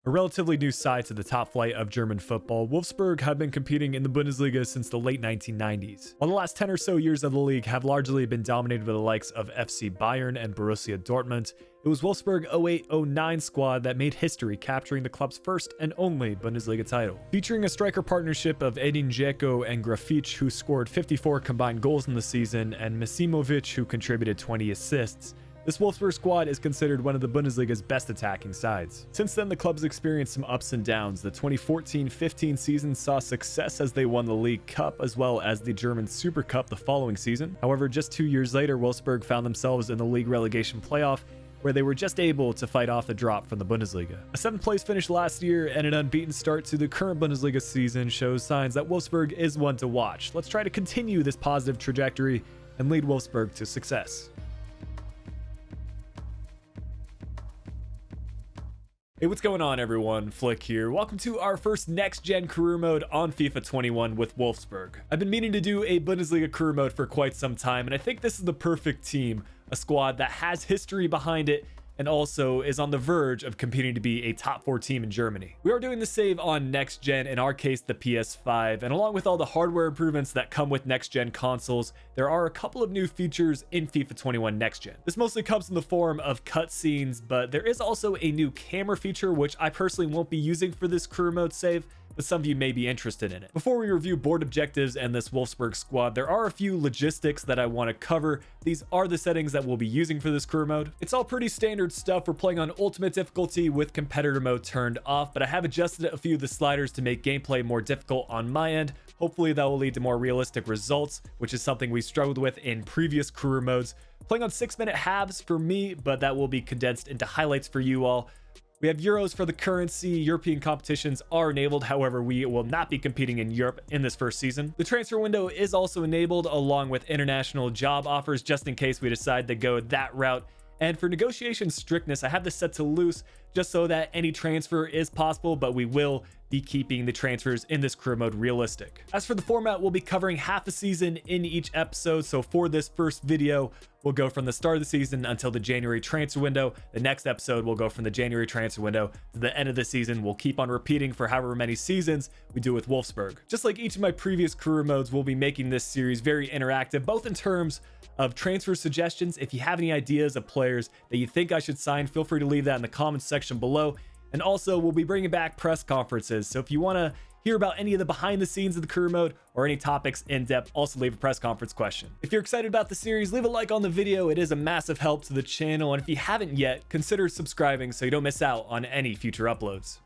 A relatively new side to the top flight of German football, Wolfsburg have been competing in the Bundesliga since the late 1990s. While the last 10 or so years of the league have largely been dominated by the likes of FC Bayern and Borussia Dortmund, it was Wolfsburg 08-09 squad that made history, capturing the club's first and only Bundesliga title. Featuring a striker partnership of Edin Dzeko and Grafich, who scored 54 combined goals in the season, and Misimovic, who contributed 20 assists, this Wolfsburg squad is considered one of the Bundesliga's best attacking sides. Since then, the club's experienced some ups and downs. The 2014-15 season saw success as they won the League Cup as well as the German Super Cup the following season. However, just 2 years later, Wolfsburg found themselves in the league relegation playoff, where they were just able to fight off the drop from the Bundesliga. A 7th place finish last year and an unbeaten start to the current Bundesliga season shows signs that Wolfsburg is one to watch. Let's try to continue this positive trajectory and lead Wolfsburg to success. Hey, what's going on everyone? Flick here. Welcome to our first next-gen career mode on FIFA 21 with Wolfsburg. I've been meaning to do a Bundesliga career mode for quite some time, and I think this is the perfect team, a squad that has history behind it and also is on the verge of competing to be a top 4 team in Germany. We are doing the save on next gen, in our case the PS5, and along with all the hardware improvements that come with next gen consoles, there are a couple of new features in FIFA 21 next gen. This mostly comes in the form of cutscenes, but there is also a new camera feature which I personally won't be using for this career mode save, but some of you may be interested in it. Before we review board objectives and this Wolfsburg squad, there are a few logistics that I want to cover. These are the settings that we'll be using for this career mode. It's all pretty standard stuff. We're playing on ultimate difficulty with competitor mode turned off, but I have adjusted a few of the sliders to make gameplay more difficult on my end. Hopefully that will lead to more realistic results, which is something we struggled with in previous career modes. Playing on 6-minute halves for me, but that will be condensed into highlights for you all. We have euros for the currency. European competitions are enabled. However, we will not be competing in Europe in this first season. The transfer window is also enabled along with international job offers, just in case we decide to go that route. And for negotiation strictness, I have this set to loose just so that any transfer is possible, but we will be keeping the transfers in this career mode realistic. As for the format, we'll be covering half a season in each episode. So for this first video, we'll go from the start of the season until the January transfer window. The next episode will go from the January transfer window to the end of the season. We'll keep on repeating for however many seasons we do with Wolfsburg. Just like each of my previous career modes, we'll be making this series very interactive, both in terms of transfer suggestions. If you have any ideas of players that you think I should sign, feel free to leave that in the comments section below. And also, we'll be bringing back press conferences. So if you want to hear about any of the behind the scenes of the career mode or any topics in depth, also leave a press conference question. If you're excited about the series, leave a like on the video. It is a massive help to the channel. And if you haven't yet, consider subscribing so you don't miss out on any future uploads.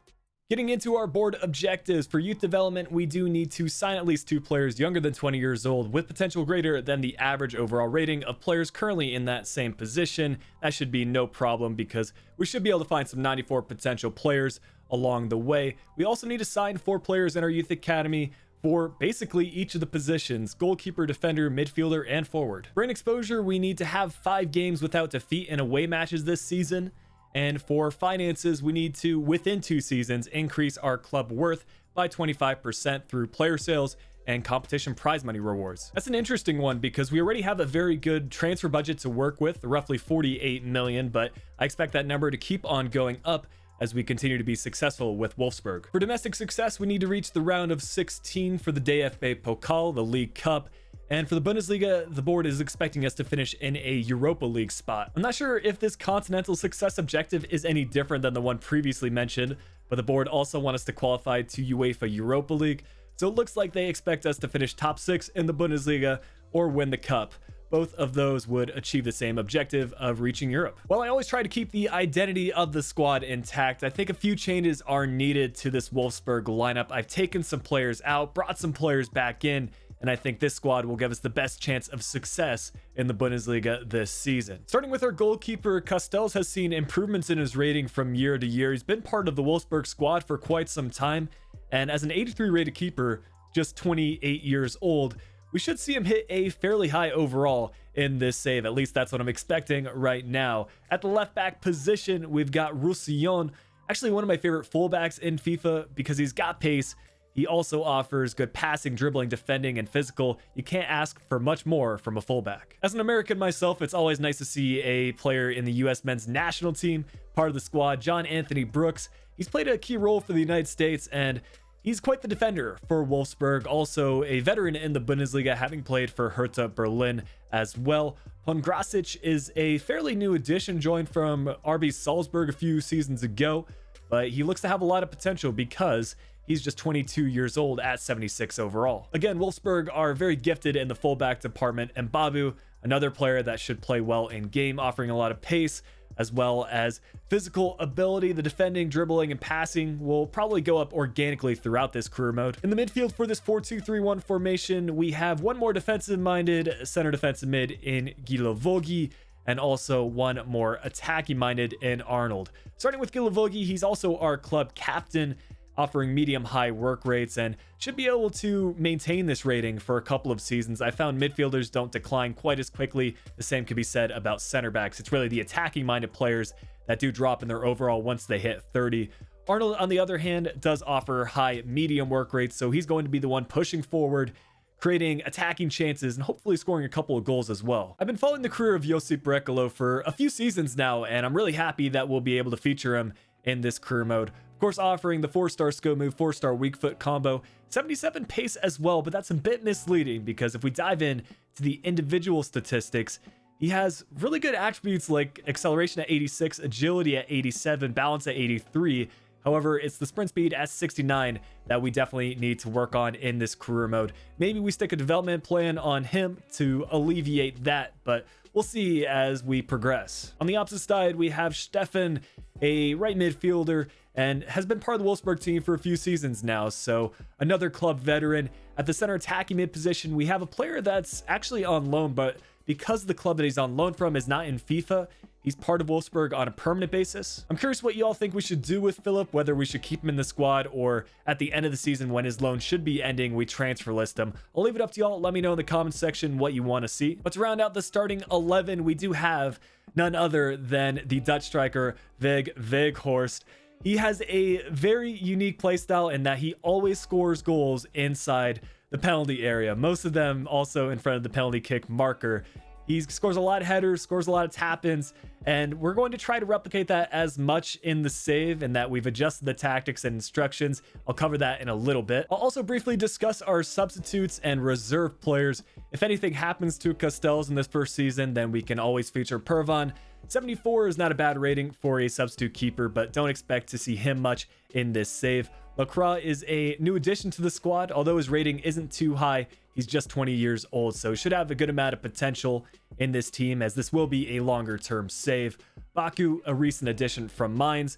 Getting into our board objectives, for youth development, we do need to sign at least 2 players younger than 20 years old with potential greater than the average overall rating of players currently in that same position. That should be no problem because we should be able to find some 94 potential players along the way. We also need to sign 4 players in our youth academy for basically each of the positions: goalkeeper, defender, midfielder, and forward. For exposure, we need to have 5 games without defeat in away matches this season. And for finances, we need to, within 2 seasons, increase our club worth by 25% through player sales and competition prize money rewards. That's an interesting one because we already have a very good transfer budget to work with, roughly 48 million, but I expect that number to keep on going up as we continue to be successful with Wolfsburg. For domestic success, we need to reach the round of 16 for the DFB Pokal, the League Cup. And for the Bundesliga, the board is expecting us to finish in a Europa League spot. I'm not sure if this continental success objective is any different than the one previously mentioned, but the board also wants us to qualify to UEFA Europa League. So it looks like they expect us to finish top 6 in the Bundesliga or win the cup. Both of those would achieve the same objective of reaching Europe. While I always try to keep the identity of the squad intact, I think a few changes are needed to this Wolfsburg lineup. I've taken some players out, brought some players back in, and I think this squad will give us the best chance of success in the Bundesliga this season. Starting with our goalkeeper, Castells has seen improvements in his rating from year to year. He's been part of the Wolfsburg squad for quite some time, and as an 83 rated keeper, just 28 years old, we should see him hit a fairly high overall in this save. At least that's what I'm expecting right now. At the left back position, we've got Roussillon, actually one of my favorite fullbacks in FIFA because he's got pace. He also offers good passing, dribbling, defending, and physical. You can't ask for much more from a fullback. As an American myself, it's always nice to see a player in the US men's national team, part of the squad. John Anthony Brooks he's played a key role for the United States, and he's quite the defender for Wolfsburg. Also a veteran in the Bundesliga, having played for Hertha Berlin as well. Pongrasic is a fairly new addition, joined from RB Salzburg a few seasons ago, but he looks to have a lot of potential because he's just 22 years old at 76 overall. Again, Wolfsburg are very gifted in the fullback department, and Babu, another player that should play well in game, offering a lot of pace as well as physical ability. The defending, dribbling, and passing will probably go up organically throughout this career mode. In the midfield for this 4-2-3-1 formation, we have one more defensive-minded center defensive mid in Gilavogi, and also one more attacking-minded in Arnold. Starting with Gilavogi, he's also our club captain, offering medium-high work rates and should be able to maintain this rating for a couple of seasons. I found midfielders don't decline quite as quickly. The same could be said about center backs. It's really the attacking-minded players that do drop in their overall once they hit 30. Arnold, on the other hand, does offer high medium work rates, so he's going to be the one pushing forward, creating attacking chances, and hopefully scoring a couple of goals as well. I've been following the career of Josip Brekalo for a few seasons now, and I'm really happy that we'll be able to feature him in this career mode. Of course, offering the 4-star skill move, 4-star weak foot combo, 77 pace as well, but that's a bit misleading because if we dive in to the individual statistics, he has really good attributes like acceleration at 86, agility at 87, balance at 83. However, it's the sprint speed at 69 that we definitely need to work on in this career mode. Maybe we stick a development plan on him to alleviate that, but we'll see as we progress. On the opposite side, we have Stefan, a right midfielder, and has been part of the Wolfsburg team for a few seasons now, so another club veteran. At the center attacking mid position, we have a player that's actually on loan, but because the club that he's on loan from is not in FIFA, he's part of Wolfsburg on a permanent basis. I'm curious what you all think we should do with Philip, whether we should keep him in the squad or at the end of the season when his loan should be ending, we transfer list him. I'll leave it up to y'all. Let me know in the comments section what you want to see. But to round out the starting 11, we do have none other than the Dutch striker, Weghorst. He has a very unique playstyle in that he always scores goals inside the penalty area, most of them also in front of the penalty kick marker. He scores a lot of headers, scores a lot of tap-ins, and we're going to try to replicate that as much in the save, and that we've adjusted the tactics and instructions. I'll cover that in a little bit. I'll also briefly discuss our substitutes and reserve players. If anything happens to Castells in this first season, then we can always feature Pervan. 74 is not a bad rating for a substitute keeper, but don't expect to see him much in this save. Lacroix is a new addition to the squad. Although his rating isn't too high, he's just 20 years old, so should have a good amount of potential in this team, as this will be a longer term save. Baku, a recent addition from Mainz,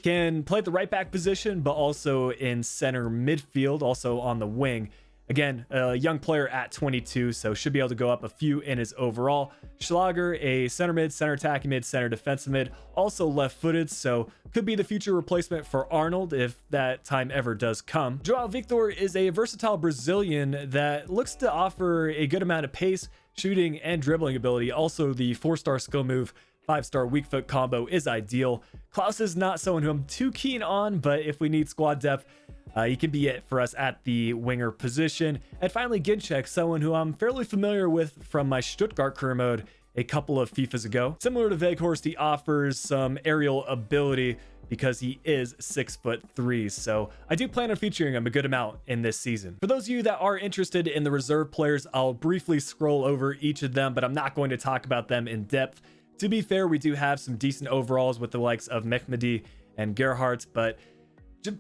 can play at the right back position, but also in center midfield, also on the wing. Again, a young player at 22, so should be able to go up a few in his overall. Schlager, a center mid, center attacking mid, center defensive mid, also left-footed, so could be the future replacement for Arnold if that time ever does come. Joao Victor is a versatile Brazilian that looks to offer a good amount of pace, shooting, and dribbling ability. Also, the 4-star skill move, 5-star weak foot combo is ideal. Klaus is not someone who I'm too keen on, but if we need squad depth, he can be it for us at the winger position. And finally, Ginczek, someone who I'm fairly familiar with from my Stuttgart career mode a couple of FIFAs ago. Similar to Weghorst, he offers some aerial ability because he is 6'3", so I do plan on featuring him a good amount in this season. For those of you that are interested in the reserve players, I'll briefly scroll over each of them, but I'm not going to talk about them in depth. To be fair, we do have some decent overalls with the likes of Mehmedi and Gerhardt, but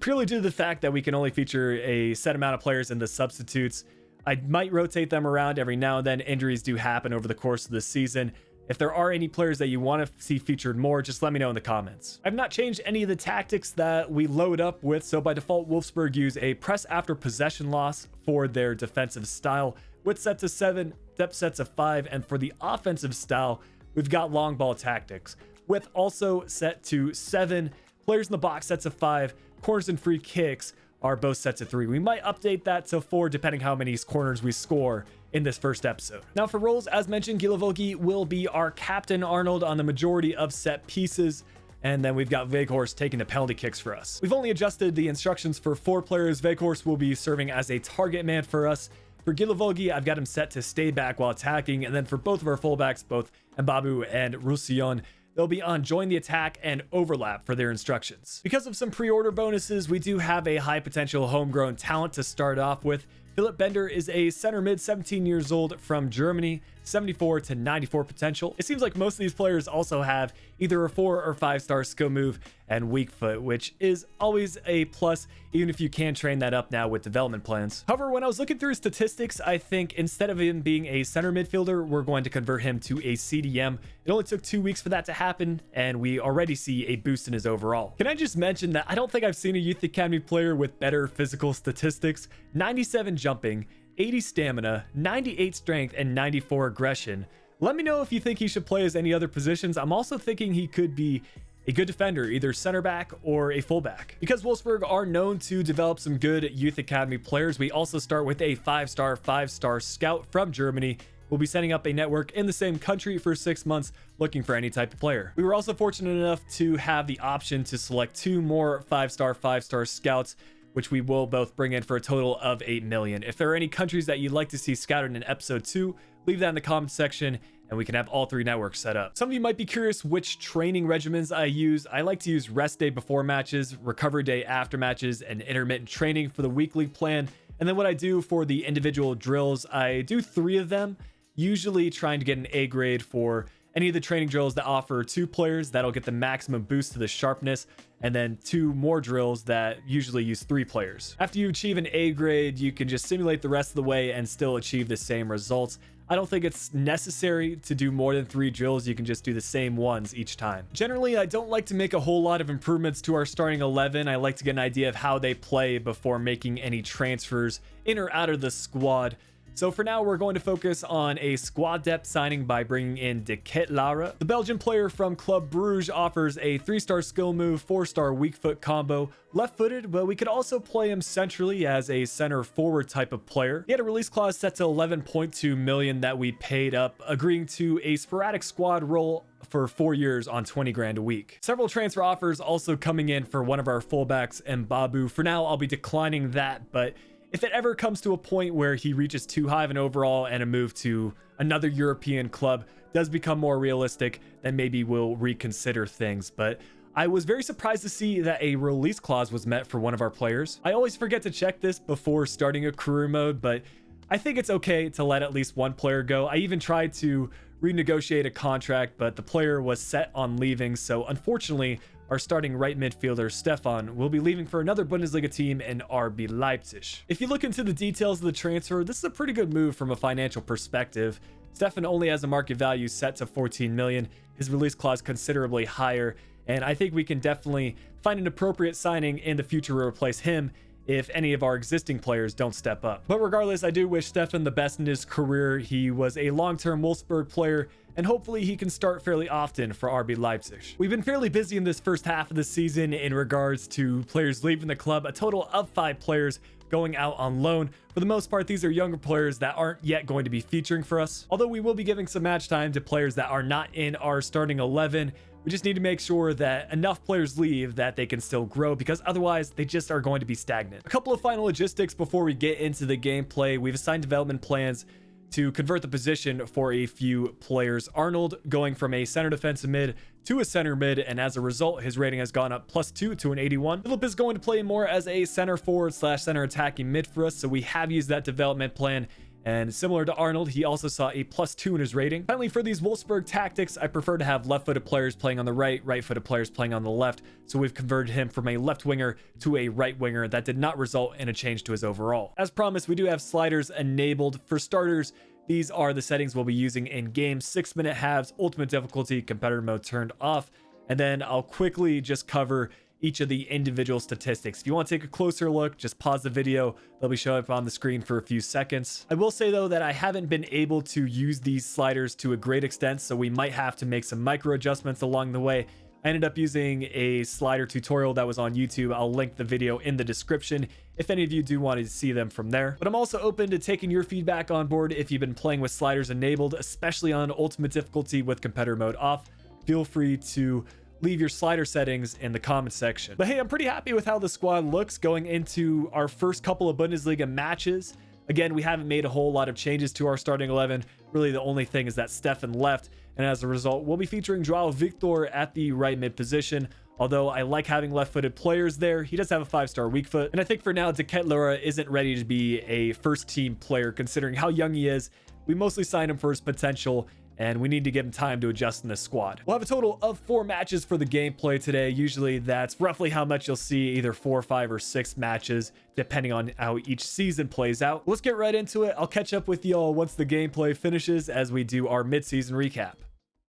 purely due to the fact that we can only feature a set amount of players in the substitutes, I might rotate them around every now and then. Injuries do happen over the course of the season. If there are any players that you want to see featured more, just let me know in the comments. I've not changed any of the tactics that we load up with, so by default, Wolfsburg use a press after possession loss for their defensive style. Width set to 7, depth set to 5, and for the offensive style, we've got long ball tactics. Width also set to 7, players in the box set to 5, corners and free kicks are both set to 3. We might update that to 4 depending how many corners we score in this first episode. Now for roles, as mentioned, Gilavogi will be our captain, Arnold on the majority of set pieces, and then we've got Weghorst taking the penalty kicks for us. We've only adjusted the instructions for 4 players. Weghorst will be serving as a target man for us. For Gilavogi, I've got him set to stay back while attacking, and then for both of our fullbacks, both Mbabu and Roussillon, they'll be on Join the Attack and Overlap for their instructions. Because of some pre-order bonuses, we do have a high potential homegrown talent to start off with. Philipp Bender is a center mid, 17 years old from Germany, 74 to 94 potential. It seems like most of these players also have either a 4 or 5-star skill move and weak foot, which is always a plus, even if you can train that up now with development plans. However, when I was looking through his statistics, I think instead of him being a center midfielder, we're going to convert him to a CDM. It only took 2 weeks for that to happen, and we already see a boost in his overall. Can I just mention that I don't think I've seen a Youth Academy player with better physical statistics? 97 jumping, 80 stamina, 98 strength, and 94 aggression. Let me know if you think he should play as any other positions. I'm also thinking he could be a good defender, either center back or a fullback. Because Wolfsburg are known to develop some good Youth Academy players, we also start with a 5-star scout from Germany. We'll be setting up a network in the same country for 6 months looking for any type of player. We were also fortunate enough to have the option to select 2 more 5-star scouts, which we will both bring in for a total of 8 million. If there are any countries that you'd like to see scouted in episode 2, leave that in the comment section and we can have all 3 networks set up. Some of you might be curious which training regimens I use. I like to use rest day before matches, recovery day after matches, and intermittent training for the weekly plan. And then what I do for the individual drills, I do 3 of them, usually trying to get an A grade for any of the training drills that offer 2 players. That'll get the maximum boost to the sharpness, and then 2 more drills that usually use 3 players. After you achieve an A grade, you can just simulate the rest of the way and still achieve the same results. I don't think it's necessary to do more than 3 drills. You can just do the same ones each time. Generally, I don't like to make a whole lot of improvements to our starting 11. I like to get an idea of how they play before making any transfers in or out of the squad. So for now, we're going to focus on a squad depth signing by bringing in De Ketelaere. The Belgian player from Club Brugge offers a 3-star skill move, 4-star weak foot combo, left-footed, but we could also play him centrally as a center forward type of player. He had a release clause set to 11.2 million that we paid up, agreeing to a sporadic squad role for 4 years on 20 grand a week. Several transfer offers also coming in for one of our fullbacks, Mbabu. For now, I'll be declining that, but if it ever comes to a point where he reaches too high of an overall and a move to another European club does become more realistic, then maybe we'll reconsider things. But I was very surprised to see that a release clause was met for one of our players. I always forget to check this before starting a career mode, but I think it's okay to let at least one player go. I even tried to renegotiate a contract, but the player was set on leaving, so unfortunately, our starting right midfielder, Stefan, will be leaving for another Bundesliga team in RB Leipzig. If you look into the details of the transfer, this is a pretty good move from a financial perspective. Stefan only has a market value set to 14 million, his release clause considerably higher, and I think we can definitely find an appropriate signing in the future to replace him if any of our existing players don't step up. But regardless, I do wish Stefan the best in his career. He was a long-term Wolfsburg player, and hopefully he can start fairly often for RB Leipzig. We've been fairly busy in this first half of the season in regards to players leaving the club, a total of 5 players going out on loan. For the most part, these are younger players that aren't yet going to be featuring for us, although we will be giving some match time to players that are not in our starting 11. We just need to make sure that enough players leave that they can still grow, because otherwise they just are going to be stagnant. A couple of final logistics before we get into the gameplay. We've assigned development plans to convert the position for a few players. Arnold going from a center defensive mid to a center mid, and as a result, his rating has gone up +2 to an 81. Philipp is going to play more as a center forward / center attacking mid for us, so we have used that development plan. And similar to Arnold, he also saw a +2 in his rating. Finally, for these Wolfsburg tactics, I prefer to have left-footed players playing on the right, right-footed players playing on the left. So we've converted him from a left winger to a right winger. That did not result in a change to his overall. As promised, we do have sliders enabled. For starters, these are the settings we'll be using in game: 6-minute halves, ultimate difficulty, competitor mode turned off. And then I'll quickly just cover each of the individual statistics. If you want to take a closer look, just pause the video. They'll be showing up on the screen for a few seconds. I will say though that I haven't been able to use these sliders to a great extent, so we might have to make some micro adjustments along the way. I ended up using a slider tutorial that was on YouTube. I'll link the video in the description if any of you do want to see them from there. But I'm also open to taking your feedback on board if you've been playing with sliders enabled, especially on ultimate difficulty with competitor mode off. Feel free to leave your slider settings in the comment section. But hey, I'm pretty happy with how the squad looks going into our first couple of Bundesliga matches. Again, we haven't made a whole lot of changes to our starting 11. Really, the only thing is that Stefan left, and as a result, we'll be featuring Joao Victor at the right mid position. Although I like having left-footed players there, he does have a 5-star weak foot. And I think for now, De Ketelaere isn't ready to be a first-team player considering how young he is. We mostly signed him for his potential, and we need to give him time to adjust in the squad. We'll have a total of 4 matches for the gameplay today. Usually that's roughly how much you'll see, either 4, 5, or 6 matches, depending on how each season plays out. Let's get right into it. I'll catch up with y'all once the gameplay finishes as we do our mid-season recap.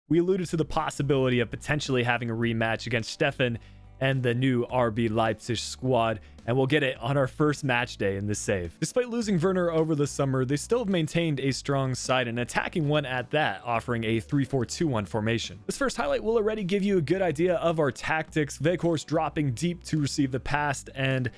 We alluded to the possibility of potentially having a rematch against Stefan and the new RB Leipzig squad, and we'll get it on our first match day in this save. Despite losing Werner over the summer, they still have maintained a strong side, and attacking one at that, offering a 3-4-2-1 formation. This first highlight will already give you a good idea of our tactics. Weghorst dropping deep to receive the pass and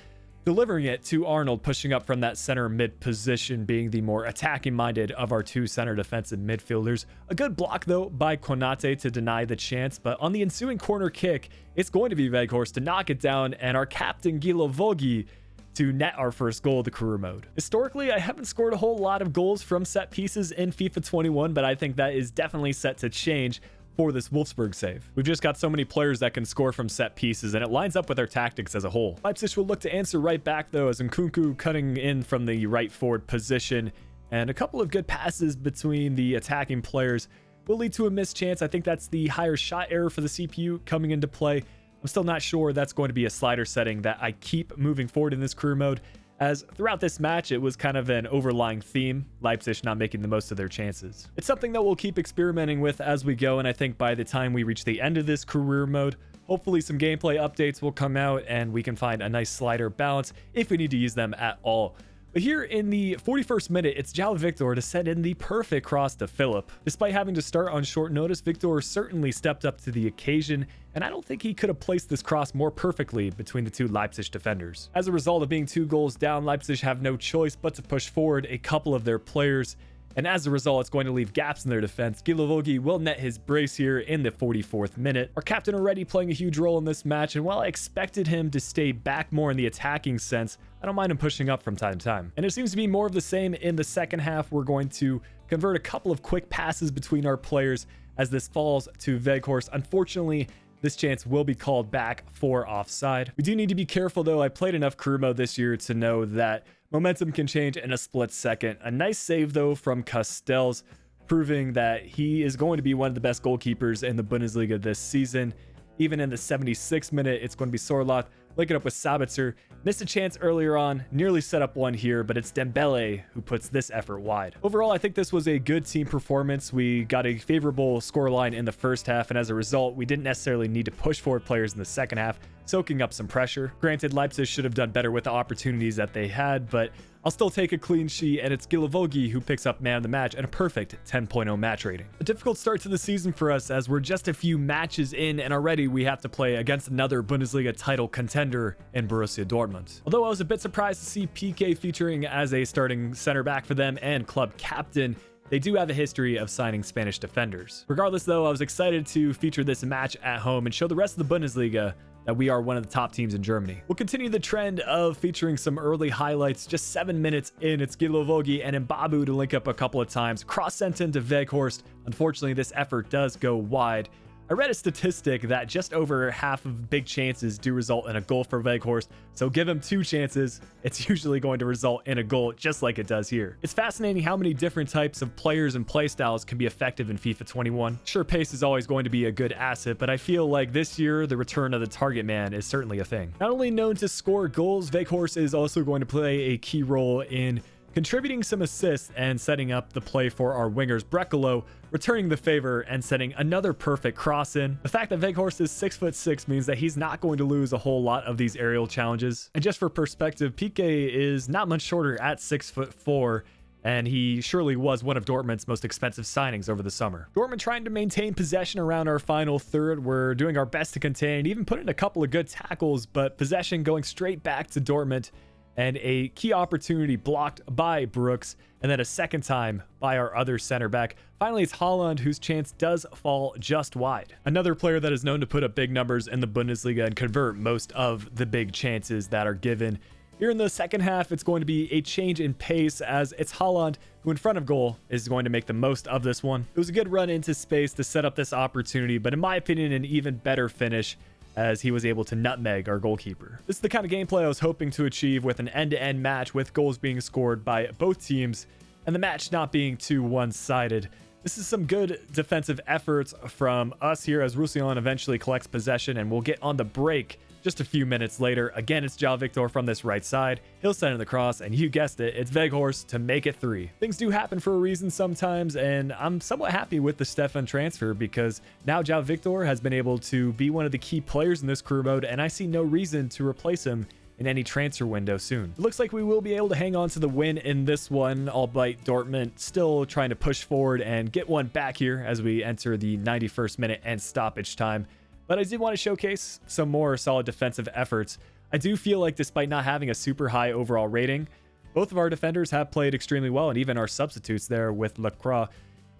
delivering it to Arnold, pushing up from that center mid position, being the more attacking minded of our 2 center defensive midfielders. A good block though by Konate to deny the chance, but on the ensuing corner kick, it's going to be Weghorst to knock it down and our captain Gilo Vogi to net our first goal of the career mode. Historically, I haven't scored a whole lot of goals from set pieces in FIFA 21, but I think that is definitely set to change for this Wolfsburg save. We've just got so many players that can score from set pieces, and it lines up with our tactics as a whole. Leipzig will look to answer right back though, as Nkunku cutting in from the right forward position, and a couple of good passes between the attacking players will lead to a missed chance. I think that's the higher shot error for the CPU coming into play. I'm still not sure that's going to be a slider setting that I keep moving forward in this career mode, as throughout this match, it was kind of an overlying theme, Leipzig not making the most of their chances. It's something that we'll keep experimenting with as we go, and I think by the time we reach the end of this career mode, hopefully some gameplay updates will come out and we can find a nice slider balance if we need to use them at all. But here in the 41st minute, it's Joao Victor to send in the perfect cross to Philip. Despite having to start on short notice, Victor certainly stepped up to the occasion, and I don't think he could have placed this cross more perfectly between the 2 Leipzig defenders. As a result of being 2 goals down, Leipzig have no choice but to push forward a couple of their players, and as a result, it's going to leave gaps in their defense. Gilo Vogi will net his brace here in the 44th minute. Our captain already playing a huge role in this match, and while I expected him to stay back more in the attacking sense, I don't mind him pushing up from time to time. And it seems to be more of the same in the second half. We're going to convert a couple of quick passes between our players as this falls to Weghorst. Unfortunately, this chance will be called back for offside. We do need to be careful though. I played enough career mode this year to know that momentum can change in a split second. A nice save though from Castells, proving that he is going to be one of the best goalkeepers in the Bundesliga this season. Even in the 76th minute, it's going to be Sorloth linking up with Sabitzer. Missed a chance earlier on, nearly set up one here, but it's Dembele who puts this effort wide. Overall, I think this was a good team performance. We got a favorable scoreline in the first half, and as a result, we didn't necessarily need to push forward players in the second half, soaking up some pressure. Granted, Leipzig should have done better with the opportunities that they had, but I'll still take a clean sheet, and it's Gilo Vogi who picks up man of the match and a perfect 10.0 match rating. A difficult start to the season for us, as we're just a few matches in, and already we have to play against another Bundesliga title contender in Borussia Dortmund. Although I was a bit surprised to see PK featuring as a starting center back for them and club captain, they do have a history of signing Spanish defenders. Regardless though, I was excited to feature this match at home and show the rest of the Bundesliga that we are one of the top teams in Germany. We'll continue the trend of featuring some early highlights. Just 7 minutes in, it's Gilo Vogi and Mbabu to link up a couple of times. Cross sent into Weghorst. Unfortunately, this effort does go wide. I read a statistic that just over half of big chances do result in a goal for Weghorst, so give him 2 chances, it's usually going to result in a goal just like it does here. It's fascinating how many different types of players and playstyles can be effective in FIFA 21. Sure, pace is always going to be a good asset, but I feel like this year, the return of the target man is certainly a thing. Not only known to score goals, Weghorst is also going to play a key role in contributing some assists and setting up the play for our wingers. Brekalo returning the favor and setting another perfect cross in. The fact that Weghorst is 6'6" means that he's not going to lose a whole lot of these aerial challenges. And just for perspective, Piqué is not much shorter at 6'4", and he surely was one of Dortmund's most expensive signings over the summer. Dortmund trying to maintain possession around our final third. We're doing our best to contain, even put in a couple of good tackles, but possession going straight back to Dortmund, and a key opportunity blocked by Brooks, and then a second time by our other center back. Finally, it's Haaland, whose chance does fall just wide. Another player that is known to put up big numbers in the Bundesliga and convert most of the big chances that are given. Here in the second half, it's going to be a change in pace as it's Haaland who in front of goal is going to make the most of this one. It was a good run into space to set up this opportunity, but in my opinion, an even better finish as he was able to nutmeg our goalkeeper. This is the kind of gameplay I was hoping to achieve with an end-to-end match with goals being scored by both teams and the match not being too one-sided. This is some good defensive efforts from us here as Roussillon eventually collects possession, and we'll get on the break just a few minutes later. Again, it's João Victor from this right side. He'll send in the cross, and you guessed it, it's Weghorst to make it 3. Things do happen for a reason sometimes, and I'm somewhat happy with the Stefan transfer because now João Victor has been able to be one of the key players in this career mode, and I see no reason to replace him in any transfer window soon. It looks like we will be able to hang on to the win in this one, albeit Dortmund still trying to push forward and get one back here as we enter the 91st minute and stoppage time. But I did want to showcase some more solid defensive efforts. I do feel like despite not having a super high overall rating, both of our defenders have played extremely well, and even our substitutes there with Lacroix.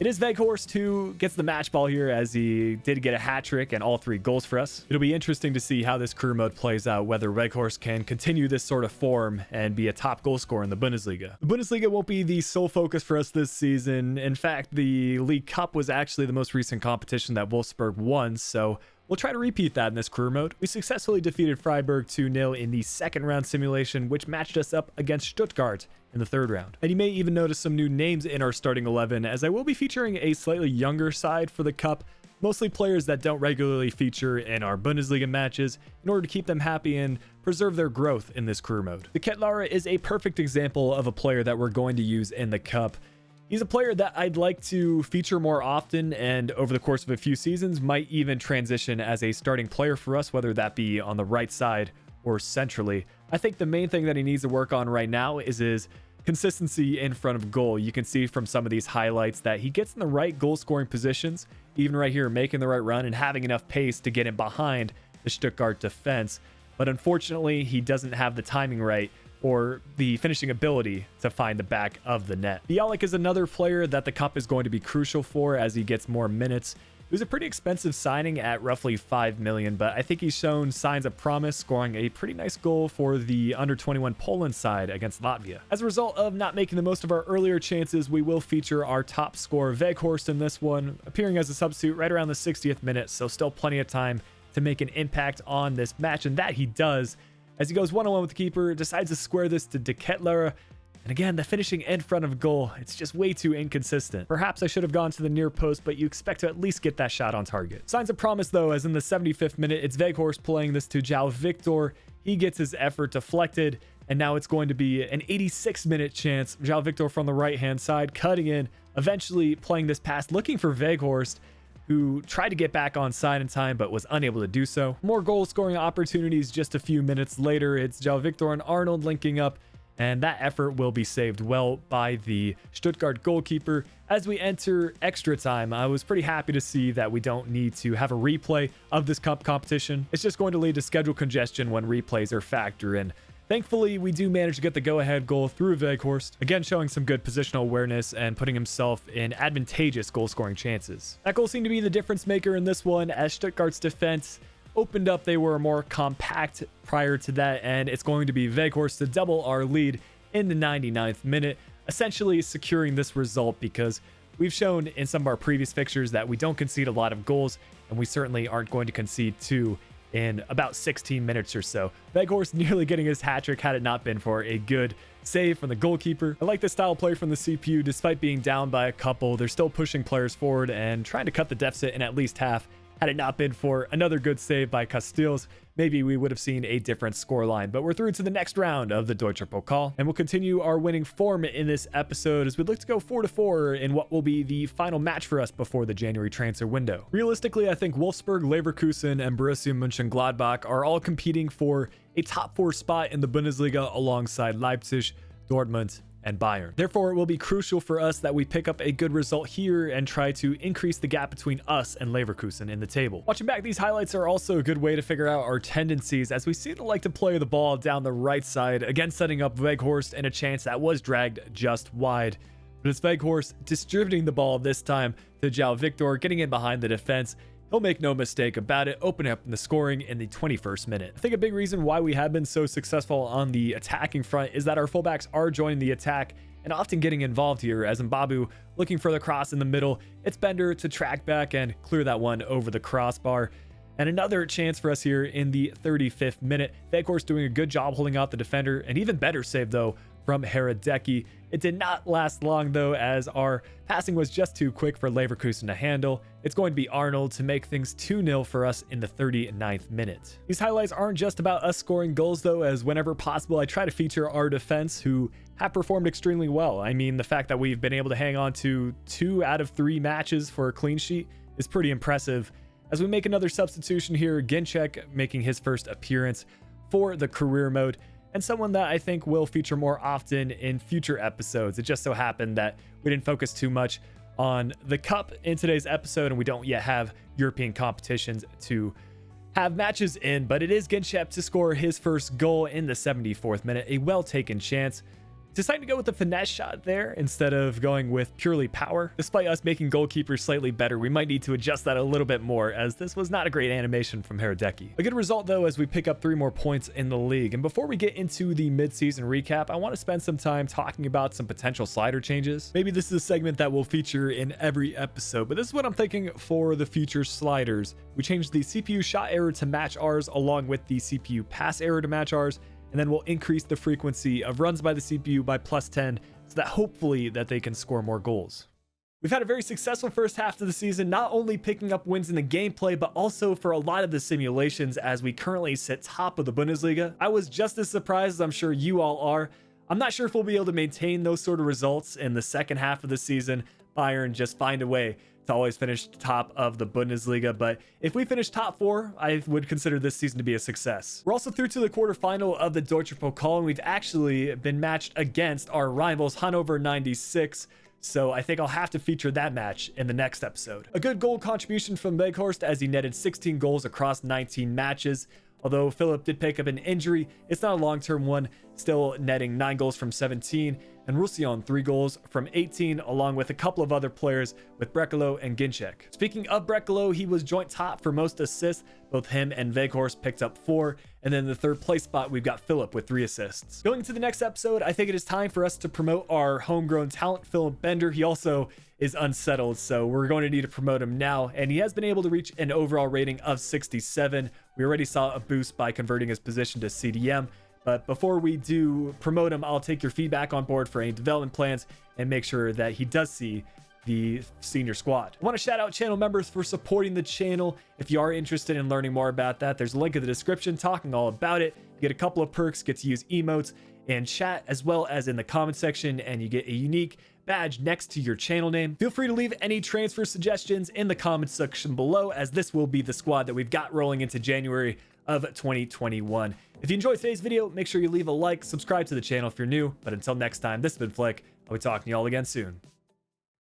It is Weghorst who gets the match ball here as he did get a hat trick and all 3 goals for us. It'll be interesting to see how this career mode plays out, whether Weghorst can continue this sort of form and be a top goal scorer in the Bundesliga. The Bundesliga won't be the sole focus for us this season. In fact, the League Cup was actually the most recent competition that Wolfsburg won, so we'll try to repeat that in this career mode. We successfully defeated Freiburg 2-0 in the second round simulation, which matched us up against Stuttgart in the third round. And you may even notice some new names in our starting 11, as I will be featuring a slightly younger side for the cup, mostly players that don't regularly feature in our Bundesliga matches in order to keep them happy and preserve their growth in this career mode. The Kettler is a perfect example of a player that we're going to use in the cup. He's a player that I'd like to feature more often, and over the course of a few seasons might even transition as a starting player for us, whether that be on the right side or centrally. I think the main thing that he needs to work on right now is his consistency in front of goal. You can see from some of these highlights that he gets in the right goal scoring positions, even right here, making the right run and having enough pace to get in behind the Stuttgart defense. But unfortunately, he doesn't have the timing right or the finishing ability to find the back of the net. Bialik is another player that the cup is going to be crucial for as he gets more minutes. It was a pretty expensive signing at roughly 5 million, but I think he's shown signs of promise, scoring a pretty nice goal for the under-21 Poland side against Latvia. As a result of not making the most of our earlier chances, we will feature our top scorer Weghorst in this one, appearing as a substitute right around the 60th minute, so still plenty of time to make an impact on this match, and that he does as he goes one-on-one with the keeper, decides to square this to De Kettler. And again, the finishing in front of goal, it's just way too inconsistent. Perhaps I should have gone to the near post, but you expect to at least get that shot on target. Signs of promise though, as in the 75th minute, it's Weghorst playing this to João Victor. He gets his effort deflected, and now it's going to be an 86-minute chance. João Victor from the right-hand side, cutting in, eventually playing this pass, looking for Weghorst, who tried to get back on side in time but was unable to do so. More goal scoring opportunities just a few minutes later. It's João Victor and Arnold linking up, and that effort will be saved well by the Stuttgart goalkeeper. As we enter extra time, I was pretty happy to see that we don't need to have a replay of this cup competition. It's just going to lead to schedule congestion when replays are factored in. Thankfully, we do manage to get the go-ahead goal through Weghorst, again showing some good positional awareness and putting himself in advantageous goal-scoring chances. That goal seemed to be the difference maker in this one, as Stuttgart's defense opened up. They were more compact prior to that, and it's going to be Weghorst to double our lead in the 99th minute, essentially securing this result because we've shown in some of our previous fixtures that we don't concede a lot of goals, and we certainly aren't going to concede two in about 16 minutes or so. Weghorst nearly getting his hat trick had it not been for a good save from the goalkeeper. I like this style of play from the CPU. Despite being down by a couple, they're still pushing players forward and trying to cut the deficit in at least half. Had it not been for another good save by Castells, maybe we would have seen a different scoreline. But we're through to the next round of the Deutsche Pokal, and we'll continue our winning form in this episode as we look to go 4-4 in what will be the final match for us before the January transfer window. Realistically, I think Wolfsburg, Leverkusen, and Borussia Mönchengladbach are all competing for a top 4 spot in the Bundesliga alongside Leipzig, Dortmund, and Bayern. Therefore, it will be crucial for us that we pick up a good result here and try to increase the gap between us and Leverkusen in the table. Watching back these highlights are also a good way to figure out our tendencies, as we seem to like to play the ball down the right side, again setting up Weghorst in a chance that was dragged just wide. But it's Weghorst distributing the ball this time to João Victor, getting in behind the defense, He'll make no mistake about it, opening up in the scoring in the 21st minute. I think a big reason why we have been so successful on the attacking front is that our fullbacks are joining the attack and often getting involved here, as Mbabu looking for the cross in the middle. It's Bender to track back and clear that one over the crossbar. And another chance for us here in the 35th minute. Weghorst doing a good job holding out the defender, and even better save though from Hradecky. It did not last long though, as our passing was just too quick for Leverkusen to handle. It's going to be Arnold to make things 2-0 for us in the 39th minute. These highlights aren't just about us scoring goals though, as whenever possible I try to feature our defense, who have performed extremely well. I mean, the fact that we've been able to hang on to 2 out of 3 matches for a clean sheet is pretty impressive. As we make another substitution here, Ginczek making his first appearance for the career mode, and someone that I think will feature more often in future episodes. It just so happened that we didn't focus too much on the cup in today's episode, and we don't yet have European competitions to have matches in, but it is Ginczek to score his first goal in the 74th minute. A well-taken chance. Deciding to go with a finesse shot there instead of going with purely power. Despite us making goalkeepers slightly better, we might need to adjust that a little bit more, as this was not a great animation from Hradecky. A good result though, as we pick up 3 more points in the league. And before we get into the mid-season recap, I want to spend some time talking about some potential slider changes. Maybe this is a segment that will feature in every episode, but this is what I'm thinking for the future sliders. We changed the CPU shot error to match ours, along with the CPU pass error to match ours, and then we'll increase the frequency of runs by the CPU by +10, so that hopefully that they can score more goals. We've had a very successful first half of the season, not only picking up wins in the gameplay, but also for a lot of the simulations, as we currently sit top of the Bundesliga. I was just as surprised as I'm sure you all are. I'm not sure if we'll be able to maintain those sort of results in the second half of the season. Bayern just find a way to always finish top of the Bundesliga, but if we finish top 4, I would consider this season to be a success. We're also through to the quarterfinal of the DFB Pokal, and we've actually been matched against our rivals Hannover 96, so I think I'll have to feature that match in the next episode. A good goal contribution from Weghorst, as he netted 16 goals across 19 matches. Although Philip did pick up an injury, it's not a long-term one, still netting 9 goals from 17, and Roussillon 3 goals from 18, along with a couple of other players with Brekalo and Ginczek. Speaking of Brekalo, he was joint top for most assists. Both him and Weghorst picked up 4, and then in the 3rd place spot, we've got Philip with 3 assists. Going to the next episode, I think it is time for us to promote our homegrown talent, Philip Bender. He also is unsettled, so we're going to need to promote him now, and he has been able to reach an overall rating of 67. We already saw a boost by converting his position to CDM, but before we do promote him, I'll take your feedback on board for any development plans and make sure that he does see the senior squad. I want to shout out channel members for supporting the channel. If you are interested in learning more about that, there's a link in the description talking all about it. You get a couple of perks, get to use emotes and chat, as well as in the comment section, and you get a unique badge next to your channel name. Feel free to leave any transfer suggestions in the comment section below, as this will be the squad that we've got rolling into January of 2021. If you enjoyed today's video, make sure you leave a like, subscribe to the channel if you're new, but until next time, this has been Flick. I'll be talking to you all again soon.